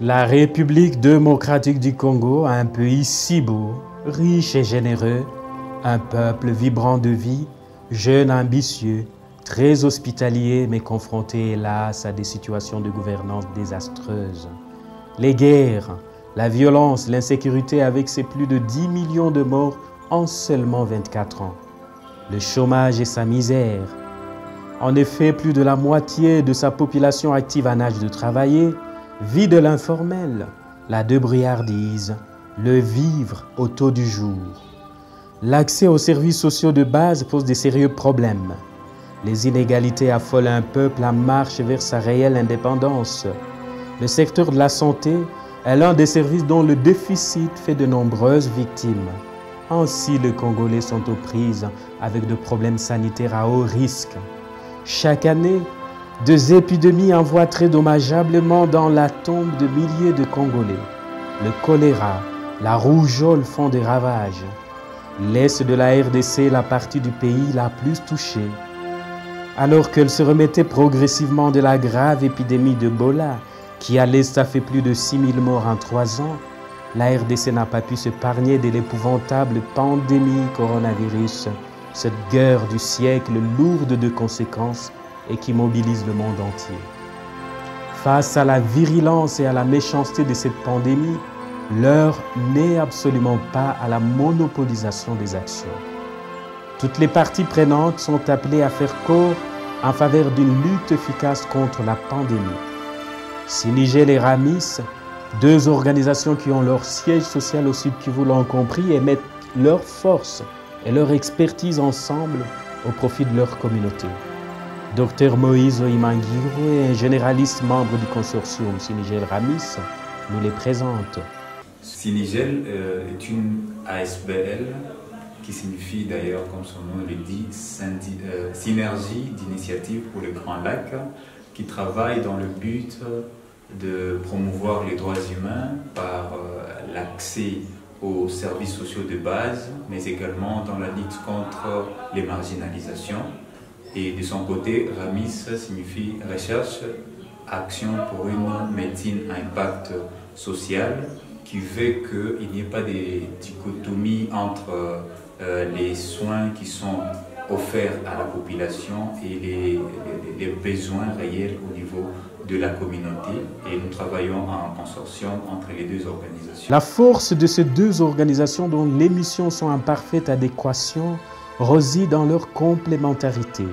La République démocratique du Congo, un pays si beau, riche et généreux, un peuple vibrant de vie, jeune, ambitieux, très hospitalier, mais confronté, hélas, à des situations de gouvernance désastreuses. Les guerres, la violence, l'insécurité avec ses plus de 10 millions de morts en seulement 24 ans. Le chômage et sa misère. En effet, plus de la moitié de sa population active en âge de travailler vit de l'informel, la débrouillardise, le vivre au taux du jour. L'accès aux services sociaux de base pose des sérieux problèmes. Les inégalités affolent un peuple en marche vers sa réelle indépendance. Le secteur de la santé est l'un des services dont le déficit fait de nombreuses victimes. Ainsi, les Congolais sont aux prises avec de problèmes sanitaires à haut risque. Chaque année, deux épidémies envoient très dommageablement dans la tombe de milliers de Congolais. Le choléra, la rougeole font des ravages. L'est de la RDC est la partie du pays la plus touchée. Alors qu'elle se remettait progressivement de la grave épidémie d'Ebola, qui à l'est a fait plus de 6000 morts en 3 ans, la RDC n'a pas pu s'épargner de l'épouvantable pandémie coronavirus, cette guerre du siècle lourde de conséquences et qui mobilise le monde entier. Face à la virulence et à la méchanceté de cette pandémie, l'heure n'est absolument pas à la monopolisation des actions. Toutes les parties prenantes sont appelées à faire corps en faveur d'une lutte efficace contre la pandémie. Sinigel et Ramis, deux organisations qui ont leur siège social au Sud Kivu l'ont compris et mettent leurs forces et leur expertise ensemble au profit de leur communauté. Dr Moïse Oimangiro est un généraliste membre du consortium Sinigel Ramis, nous les présente. Sinigel est une ASBL qui signifie d'ailleurs, comme son nom le dit, Synergie d'initiative pour le Grand Lac, qui travaille dans le but de promouvoir les droits humains par l'accès aux services sociaux de base, mais également dans la lutte contre les marginalisations. Et de son côté, Ramis signifie Recherche, Action pour une médecine à impact social, qui veut qu'il n'y ait pas de dichotomie entre les soins qui sont offerts à la population et les besoins réels au niveau de la communauté. Et nous travaillons en consortium entre les deux organisations. La force de ces deux organisations dont les missions sont en parfaite adéquation réside dans leur complémentarité.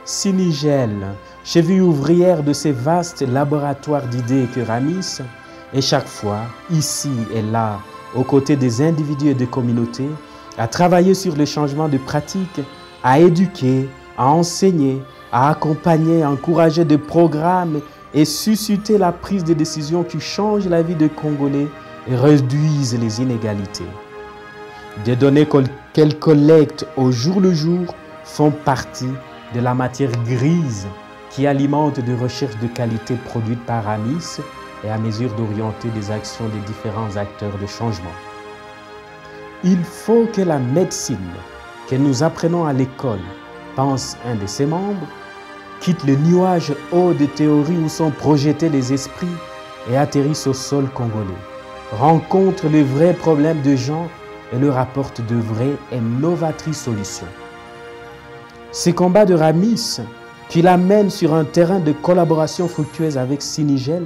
Sinigel, cheville ouvrière de ces vastes laboratoires d'idées que Ramis, et chaque fois, ici et là, aux côtés des individus et des communautés, à travailler sur le changement de pratiques, à éduquer, à enseigner, à accompagner, à encourager des programmes et susciter la prise de décisions qui changent la vie des Congolais et réduisent les inégalités. Des données qu'elles collectent au jour le jour font partie de la matière grise qui alimente des recherches de qualité produites par Ramis et à mesure d'orienter des actions des différents acteurs de changement. Il faut que la médecine que nous apprenons à l'école, pense un de ses membres, quitte le nuage haut des théories où sont projetés les esprits et atterrisse au sol congolais, rencontre les vrais problèmes de gens et leur apporte de vraies et novatrices solutions. Ces combats de Ramis, qui l'amènent sur un terrain de collaboration fructueuse avec Sinigel,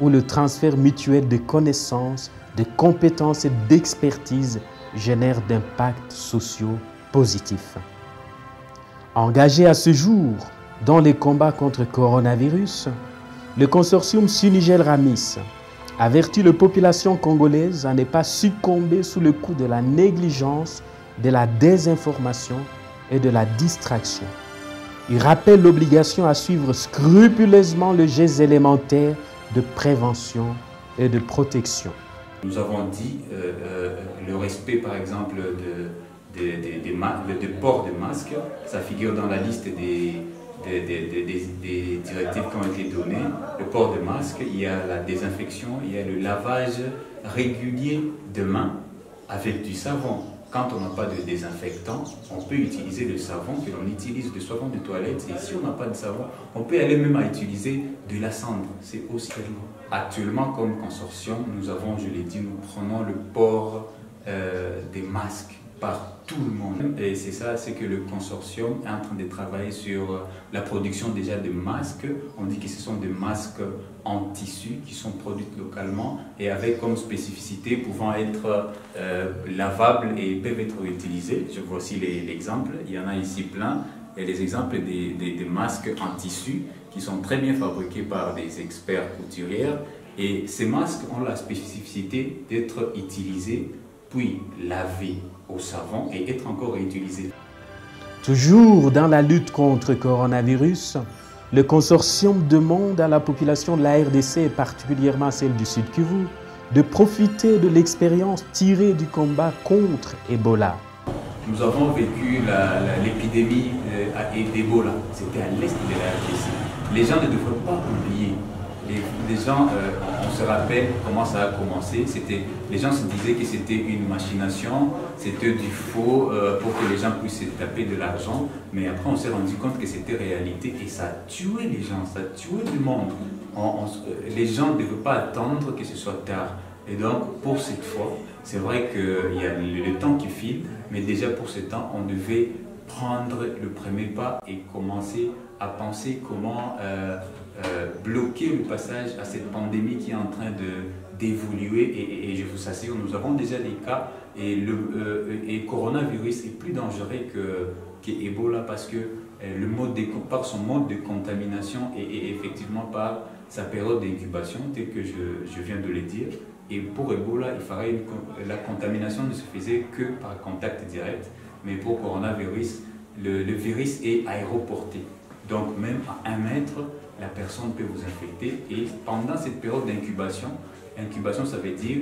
où le transfert mutuel de connaissances, de compétences et d'expertise génère d'impacts sociaux positifs. Engagé à ce jour dans les combats contre le coronavirus, le consortium Sinigel Ramis avertit la population congolaise à ne pas succomber sous le coup de la négligence, de la désinformation et de la distraction. Il rappelle l'obligation à suivre scrupuleusement les gestes élémentaires de prévention et de protection. Nous avons dit le respect, par exemple, de port de masques, ça figure dans la liste des directives qui ont été données. Le port de masque, il y a la désinfection, il y a le lavage régulier de mains avec du savon. Quand on n'a pas de désinfectant, on peut utiliser le savon que l'on utilise, le savon de toilette. Et si on n'a pas de savon, on peut aller même à utiliser de la cendre. C'est aussi tellement actuellement, comme consortium, nous avons, je l'ai dit, nous prenons le port des masques par tout le monde. Et c'est ça, c'est que le consortium est en train de travailler sur la production déjà de masques. On dit que ce sont des masques en tissu qui sont produits localement et avec comme spécificité pouvant être lavables et peuvent être utilisés. Je vois aussi l'exemple, il y en a ici plein. Et les exemples des masques en tissu qui sont très bien fabriqués par des experts couturières. Et ces masques ont la spécificité d'être utilisés puis lavés au savon et être encore réutilisés. Toujours dans la lutte contre le coronavirus, le consortium demande à la population de la RDC, et particulièrement celle du Sud Kivu, de profiter de l'expérience tirée du combat contre Ebola. Nous avons vécu l'épidémie d'Ebola, c'était à l'est de la RDC. Les gens ne devraient pas oublier. Les gens, on se rappelle comment ça a commencé. Les gens se disaient que c'était une machination, c'était du faux pour que les gens puissent se taper de l'argent. Mais après, on s'est rendu compte que c'était réalité et ça a tué les gens, ça a tué le monde. Les gens ne devaient pas attendre que ce soit tard. Et donc, pour cette fois, c'est vrai qu'il y a le temps qui file, mais déjà pour ce temps, on devait prendre le premier pas et commencer à penser comment bloquer le passage à cette pandémie qui est en train d'évoluer. Et je vous assure, nous avons déjà des cas et le coronavirus est plus dangereux qu'Ebola parce que par son mode de contamination et effectivement par sa période d'incubation, tel que je viens de le dire. Et pour Ebola, la contamination ne se faisait que par contact direct, mais pour coronavirus, le virus est aéroporté. Donc même à 1 mètre, la personne peut vous infecter. Et pendant cette période d'incubation, incubation ça veut dire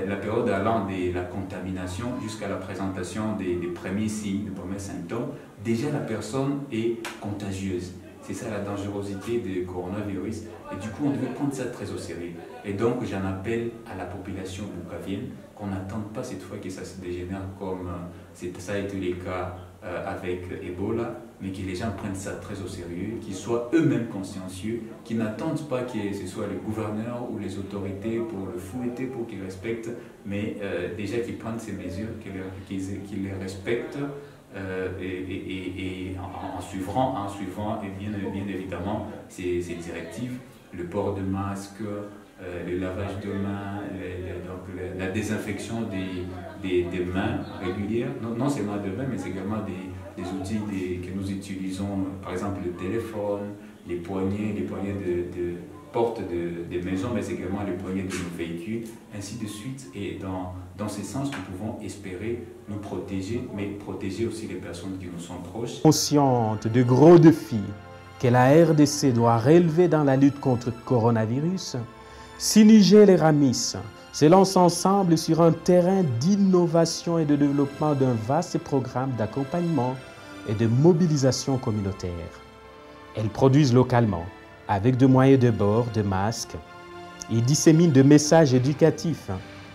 la période allant de la contamination jusqu'à la présentation des premiers signes, des premiers symptômes, déjà la personne est contagieuse. C'est ça la dangerosité du coronavirus. Et du coup, on devait prendre ça très au sérieux. Et donc, j'en appelle à la population bukavienne qu'on n'attende pas cette fois que ça se dégénère comme ça a été le cas avec Ebola, mais que les gens prennent ça très au sérieux, qu'ils soient eux-mêmes consciencieux, qu'ils n'attendent pas que ce soit le gouverneur ou les autorités pour le fouetter, pour qu'ils respectent, mais déjà qu'ils prennent ces mesures, qu'ils les respectent. Et en suivant et bien évidemment ces directives, le port de masque, le lavage de mains, la désinfection des mains régulières, non seulement de mains, mais également des outils que nous utilisons, par exemple le téléphone, les poignées de portes des maisons, mais également les poignées de nos véhicules, ainsi de suite. Et dans ce sens, nous pouvons espérer nous protéger, mais protéger aussi les personnes qui nous sont proches. Consciente de gros défis que la RDC doit relever dans la lutte contre le coronavirus, Sinigel et Ramis se lancent ensemble sur un terrain d'innovation et de développement d'un vaste programme d'accompagnement et de mobilisation communautaire. Elles produisent localement, avec de moyens de bord, de masques. Ils disséminent des messages éducatifs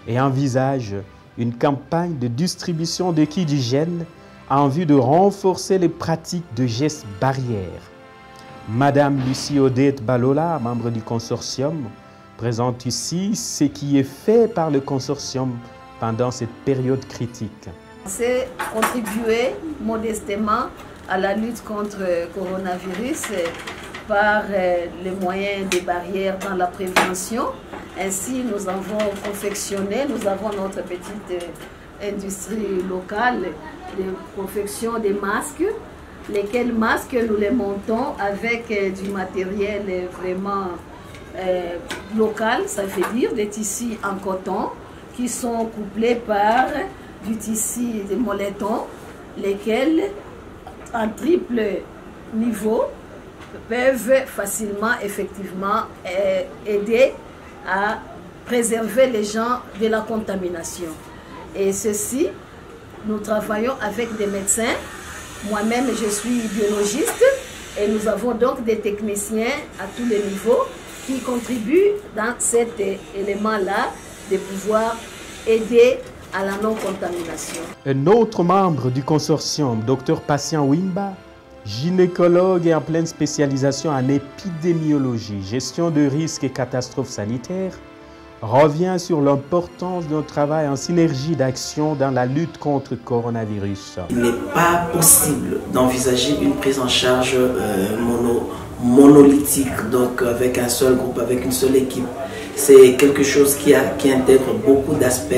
et envisagent une campagne de distribution de kits d'hygiène en vue de renforcer les pratiques de gestes barrières. Madame Lucie Odette Balola, membre du consortium, présente ici ce qui est fait par le consortium pendant cette période critique. C'est contribuer modestement à la lutte contre le coronavirus par les moyens des barrières dans la prévention. Ainsi, nous avons confectionné, nous avons notre petite industrie locale de confection des masques, lesquels masques nous les montons avec du matériel vraiment local, ça veut dire des tissus en coton qui sont couplés par du tissu de molleton, lesquels en triple niveau peuvent facilement effectivement aider à préserver les gens de la contamination. Et ceci, nous travaillons avec des médecins. Moi-même, je suis biologiste et nous avons donc des techniciens à tous les niveaux qui contribuent dans cet élément-là de pouvoir aider à la non-contamination. Un autre membre du consortium, Dr Patient Wimba, gynécologue et en pleine spécialisation en épidémiologie, gestion de risques et catastrophes sanitaires, revient sur l'importance d'un travail en synergie d'action dans la lutte contre le coronavirus. Il n'est pas possible d'envisager une prise en charge monolithique, donc avec un seul groupe, avec une seule équipe. C'est quelque chose qui intègre beaucoup d'aspects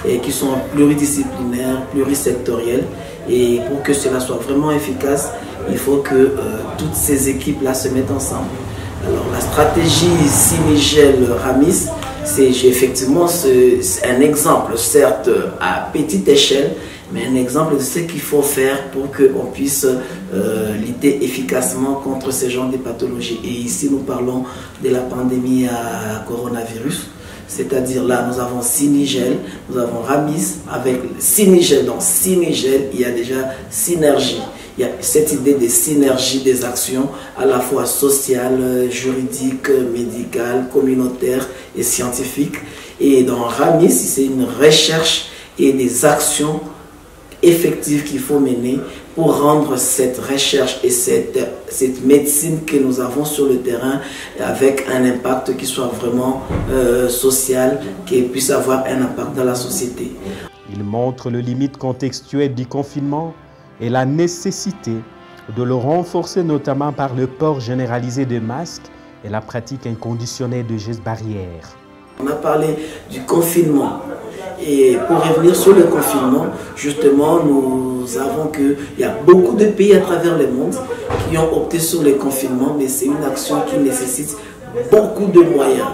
et qui sont pluridisciplinaires, plurisectoriels. Et pour que cela soit vraiment efficace, il faut que toutes ces équipes-là se mettent ensemble. Alors la stratégie Sinigel-Ramis, c'est effectivement un exemple, certes à petite échelle, mais un exemple de ce qu'il faut faire pour qu'on puisse lutter efficacement contre ce genre de pathologies. Et ici, nous parlons de la pandémie à coronavirus. C'est-à-dire là, nous avons Sinigel, nous avons Ramis, avec Sinigel. Dans Sinigel, il y a déjà synergie. Il y a cette idée de synergie des actions à la fois sociales, juridiques, médicales, communautaires et scientifiques. Et dans Ramis, c'est une recherche et des actions effectives qu'il faut mener pour rendre cette recherche et cette médecine que nous avons sur le terrain avec un impact qui soit vraiment social, qui puisse avoir un impact dans la société. Il montre les limites contextuelles du confinement et la nécessité de le renforcer notamment par le port généralisé de masques et la pratique inconditionnelle de gestes barrières. On a parlé du confinement. Et pour revenir sur le confinement, justement, nous avons qu'il y a beaucoup de pays à travers le monde qui ont opté sur le confinement, mais c'est une action qui nécessite beaucoup de moyens,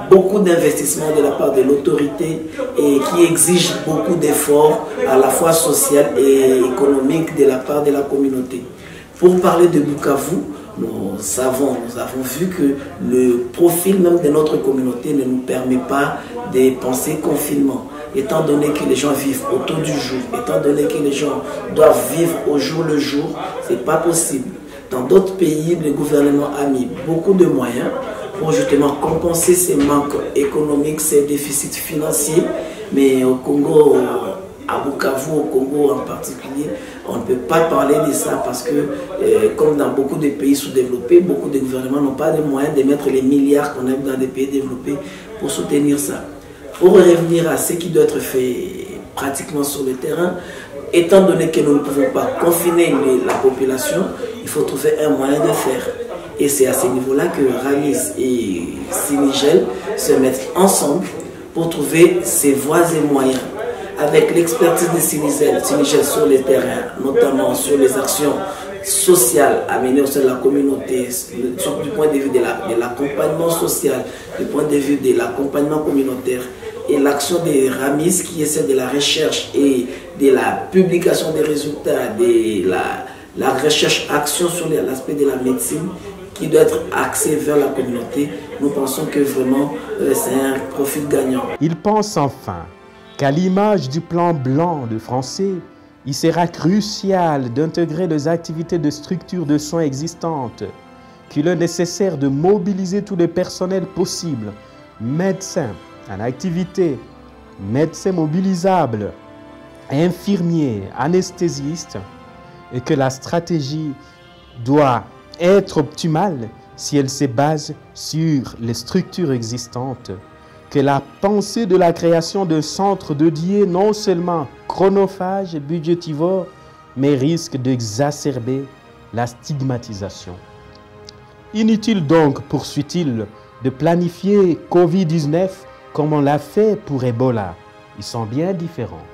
beaucoup d'investissements de la part de l'autorité et qui exige beaucoup d'efforts à la fois social et économique de la part de la communauté. Pour parler de Bukavu, nous avons vu que le profil même de notre communauté ne nous permet pas de penser confinement. Étant donné que les gens vivent autour du jour, étant donné que les gens doivent vivre au jour le jour, ce n'est pas possible. Dans d'autres pays, le gouvernement a mis beaucoup de moyens pour justement compenser ces manques économiques, ces déficits financiers. Mais au Congo, à Bukavu, au Congo en particulier, on ne peut pas parler de ça parce que, comme dans beaucoup de pays sous-développés, beaucoup de gouvernements n'ont pas les moyens de mettre les milliards qu'on a dans des pays développés pour soutenir ça. Pour revenir à ce qui doit être fait pratiquement sur le terrain, étant donné que nous ne pouvons pas confiner la population, il faut trouver un moyen de faire. Et c'est à ce niveau-là que Ramis et Sinigel se mettent ensemble pour trouver ces voies et moyens. Avec l'expertise de Sinigel sur les terrains, notamment sur les actions sociales à mener au sein de la communauté, du point de vue de l'accompagnement social, du point de vue de l'accompagnement communautaire, et l'action de Ramis qui est celle de la recherche et de la publication des résultats, de la recherche-action sur l'aspect de la médecine qui doit être axée vers la communauté, nous pensons que vraiment c'est un profil gagnant. Il pense enfin qu'à l'image du plan blanc de français, il sera crucial d'intégrer les activités de structures de soins existantes, qu'il est nécessaire de mobiliser tous les personnels possibles, médecins en activité, médecins mobilisables, infirmiers, anesthésistes, et que la stratégie doit être optimale si elle se base sur les structures existantes, que la pensée de la création de centres dédiés non seulement chronophages et budgétivores, mais risque d'exacerber la stigmatisation. Inutile donc, poursuit-il, de planifier Covid-19 comme on l'a fait pour Ebola. Ils sont bien différents.